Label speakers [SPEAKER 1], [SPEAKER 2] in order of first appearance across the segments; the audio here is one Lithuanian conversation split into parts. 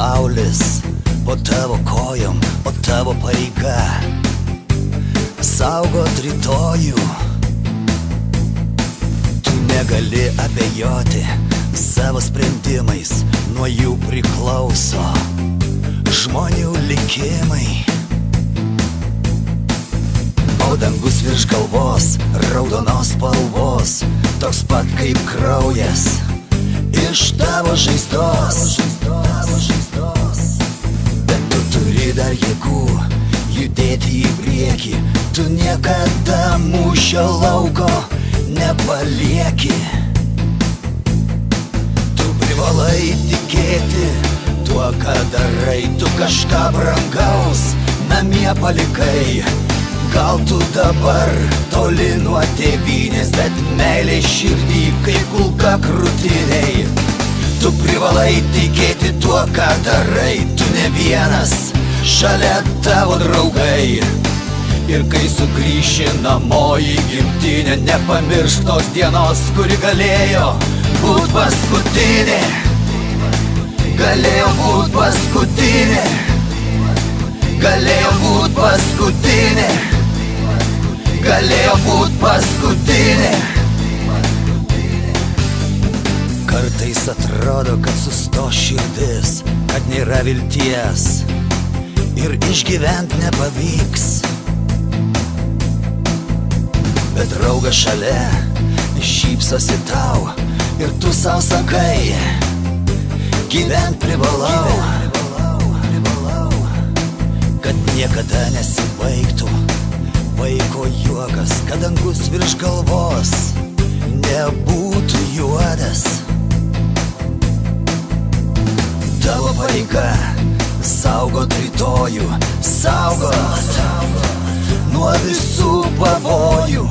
[SPEAKER 1] pasaulis po tavo kojom, o tavo pareiga saugot rytojų. Tu negali abejoti savo sprendimais, nuo jų priklauso žmonių likimai. O dangus virš galvos, raudonos spalvos, toks pat kaip kraujas iš tavo žaizdos. Bet tu turi dar jėgų judėti į priekį, tu niekada mūšio lauko nepalieki. Tu privalai tikėti tuo, ką darai, tu kažką brangaus namie palikai. Gal tu dabar toli nuo tėvynės, bet meilė širdį kaip kulka krūtinėj. Tu privalai tikėti tuo, ką darai, tu ne vienas, šalia tavo draugai. Ir kai sugrįši namo į gimtinę, nepamiršk tos dienos, kuri galėjo būt paskutinė. Galėjo būt paskutinė. Galėjo būt paskutinė. Galėjo būt paskutinė. Kartais atrodo, kad sustos širdis, kad nėra vilties ir išgyvent nepavyks. Bet draugas šalia šypsosi tau ir tu sau sakai, gyvent privalau, kad niekada nesibaigtų vaiko juokas, kad dangus virš galvos nebūtų juodas. Tavo pareiga saugot rytojų, saugot nuo visų pavojų.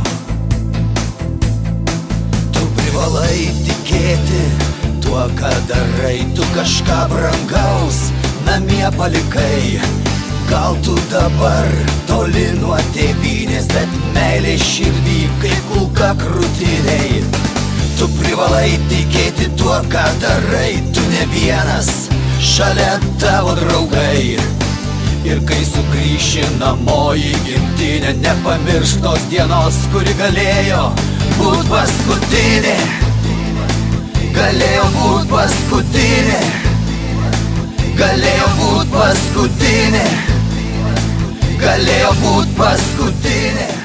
[SPEAKER 1] Tu privalai tikėti tuo, ką darai, tu kažką brangaus namie palikai. Gal tu dabar toli nuo tėvynės, bet meilė širdį kaip kulka krūtinėj. Tu privalai tikėti tuo, ką darai, tu ne vienas, šalia tavo draugai. Ir kai sugrįši namo į gimtinę, nepamiršk tos dienos, kuri galėjo būt paskutinė. Galėjo būt paskutinė. Galėjo būt paskutinė. Galėjo būt paskutinė.